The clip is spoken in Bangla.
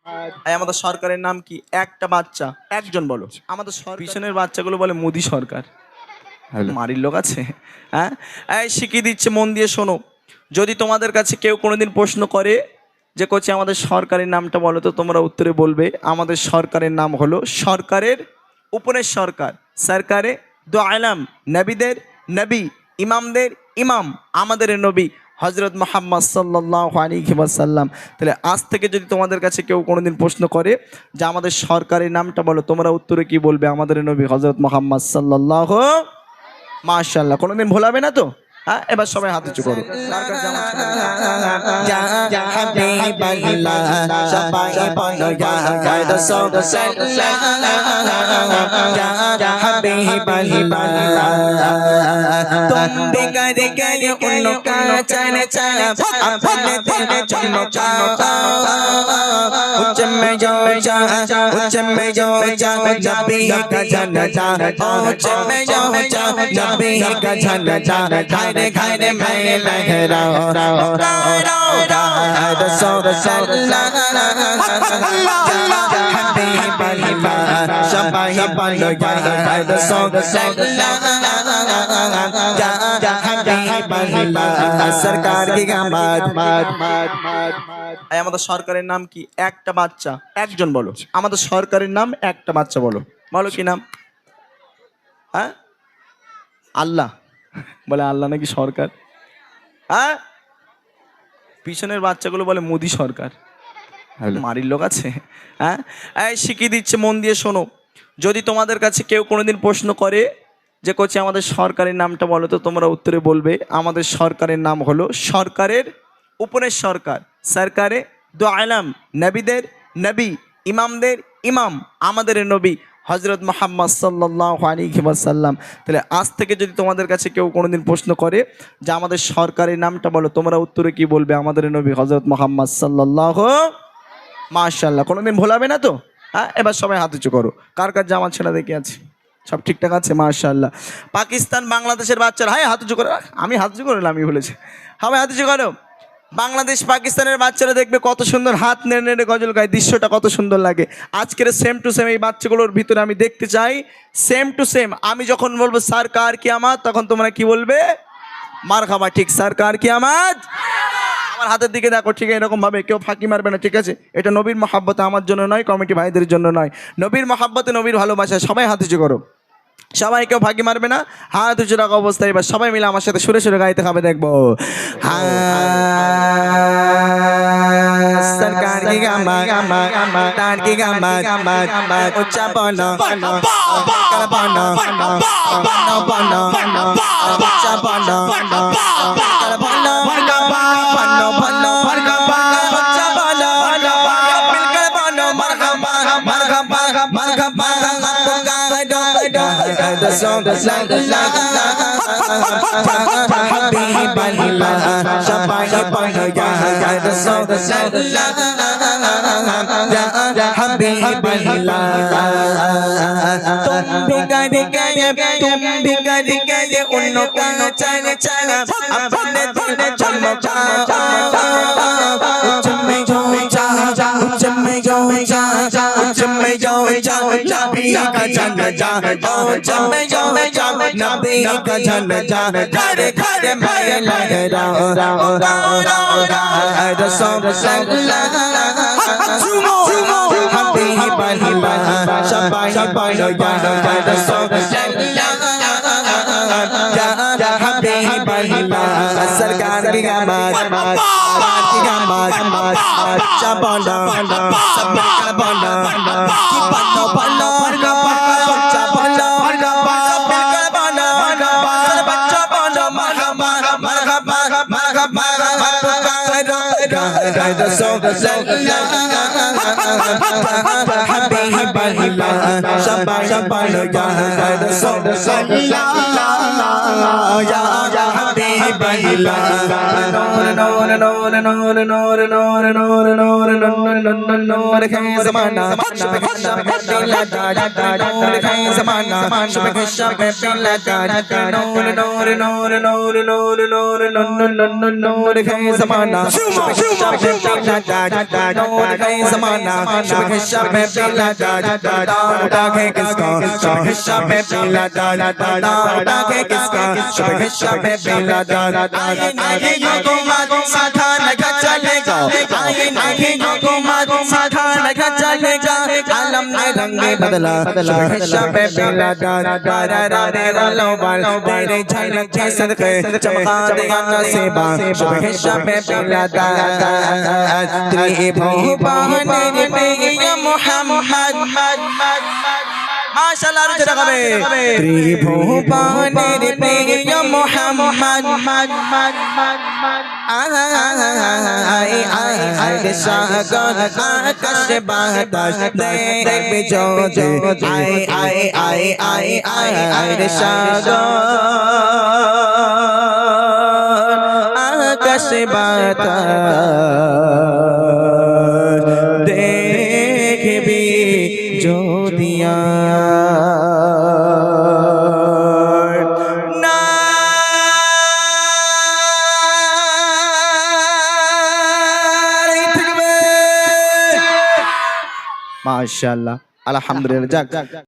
আমাদের সরকারের নাম কি? একটা বাচ্চা, একজন বলো। আমাদের পিছনের বাচ্চাগুলো বলে মোদি সরকার। মারির লোক আছে? হ্যাঁ, এই শিখিয়ে দিচ্ছে, মন দিয়ে শোনো। যদি তোমাদের কাছে কেউ কোনোদিন প্রশ্ন করে যে কোচি আমাদের সরকারের নামটা বলো, তো তোমরা উত্তরে বলবে আমাদের সরকারের নাম হলো সরকারের উপরের সরকার, সরকারে দো আলম, নবীদের নবী, ইমামদের ইমাম, আমাদের নবী হজরত মুহাম্মদ সাল্লাল্লাহু আলাইহি ওয়াসাল্লাম। তাহলে আজ থেকে যদি তোমাদের কাছে কেউ কোনোদিন প্রশ্ন করে যে আমাদের সরকারের নামটা বলো, তোমরা উত্তরে কি বলবে? আমাদের নবী হজরত মুহাম্মদ সাল্লাল্লাহু, মাশাআল্লাহ। কোনোদিন ভোলাবে না তো? হ্যাঁ, এবার সবাই হাত উঁচু করো। घरे घरे मैं लहराओ सरकार की আমাদের সরকারের নাম কি? একটা বাচ্চা, একজন বলো। আমাদের সরকারের নাম একটা বাচ্চা বলো। বলো কি নাম? হ্যাঁ, আল্লাহ বলে। আল্লাহ নাকি সরকার? হ্যাঁ, পিছনের বাচ্চাগুলো বলে মোদি সরকার। মারির লোক আছে? হ্যাঁ, এই শিখিয়ে দিচ্ছে, মন দিয়ে শোনো। যদি তোমাদের কাছে কেউ কোনোদিন প্রশ্ন করে যে কোচি আমাদের সরকারের নামটা বলো, তো তোমরা উত্তরে বলবে আমাদের সরকারের নাম হলো সরকারের উপরের সরকার, সরকারে দো আলম, নবীদের নবী, ইমামদের ইমাম, আমাদের নবী হজরত মুহাম্মদ সাল্লাল্লাহু আলাইহি ওয়াসাল্লাম। তাহলে আজ থেকে যদি তোমাদের কাছে কেউ কোনোদিন প্রশ্ন করে যে আমাদের সরকারের নামটা বলো, তোমরা উত্তরে কি বলবে? আমাদের নবী হজরত মুহাম্মদ সাল্লাল্লাহু, মাশাআল্লাহ। কোনোদিন ভোলাবে না তো? হ্যাঁ, এবার সবাই হাত উঁচু করো। কার কার জামাত ছেঁড়া দেখে আছে? সব ঠিকঠাক আছে, মাশাআল্লাহ। পাকিস্তান বাংলাদেশের বাচ্চারা, হ্যাঁ হাত উঁচু করো। আমি হাত উঁচু করলাম, আমি বলেছি সবাই হাত উঁচু করো। বাংলাদেশ পাকিস্তানের বাচ্চারা দেখবে কত সুন্দর হাত নেড়ে নেড়ে গজল গায়, দৃশ্যটা কত সুন্দর লাগে। আজকের সেম টু সেম এই বাচ্চাগুলোর ভিতরে আমি দেখতে চাই সেম টু সেম। আমি যখন বলবো সরকার কি আমার, তখন তোমরা কি বলবে? মারহাবা। ঠিক, সরকার কি আমার। আমার হাতের দিকে দেখো, ঠিক এরকম ভাবে কেউ ফাঁকি মারবে না, ঠিক আছে? এটা নবীর মহাব্বতে আমার জন্য নয়, কমিটি ভাইদের জন্য নয়, নবীর মহাব্বতে, নবীর ভালোবাসা। সবাই হাত উঁচু করো, সবাই কেউ ফাঁকি মারবে না, হাত উঁচু রাখা অবস্থায়। এবার সবাই মিলে আমার সাথে সুরে সুরে গাইতে হবে, দেখবো। সরকার কি গামা তার কি গামা উচ্চা বনো কার বনো বনো বনো উচ্চা বনো কার বনো বনো বনো উচ্চা বনো মিলকর বনো মারহাবা মারহাবা মারহাবা। The song is like la Habiballah Shabahiballah ya the song is like la Habiballah तुम भी गए उन्नो का चले चला अपने दिल चमका चम्मे जो चम्मे जो चम्मे जो नबी का जन जा चम्मे जो नबी का जन जा घरे घरे मैं लहराओ the song is like la Habiballah Shabahiballah ya the song is like la Habiballah सरकार की गामात की गामात चाबना सब कर बना की बनो बनो चाबना सब कर बना बच्चा बनो मरहबा मरहबा मरहबा the song is like Habiballah Shabahiballah ya the song is like ya Habiballah बिला नूर नूर नूर नूर नूर नूर नूर नूर नूर नूर है ज़माना शुभ है शब बिला नूर है ज़माना शुभ है शब बिला नूर नूर नूर नूर नूर नूर नूर नूर है ज़माना शुभ है शब बिला नूर है ज़माना शुभ है शब बिला उठा के किसका शुभ है शब बिला उठा के किसका शुभ है शब बिला आए नहीं हुकूमत साधा लगा चलेगा आए नहीं हुकूमत साधा लगा चलेगा आलम ने रंग बदला शुभ है शब बिला रे वालों वाल तेरे झलक के सदके चमका दिया नसीबा शुभ है शब बिला त्रिभुवन पे मोहम्मद माशाल्लाह रुचि रखाबे त्रिभुवन पे मोहम्मद आए सागर आकाश बाताश देखबे जो आए आए आए आए आए सागर आकाश बाताश देखबे जो दिया माशाल्लाह अल्हम्दुलिल्लाह।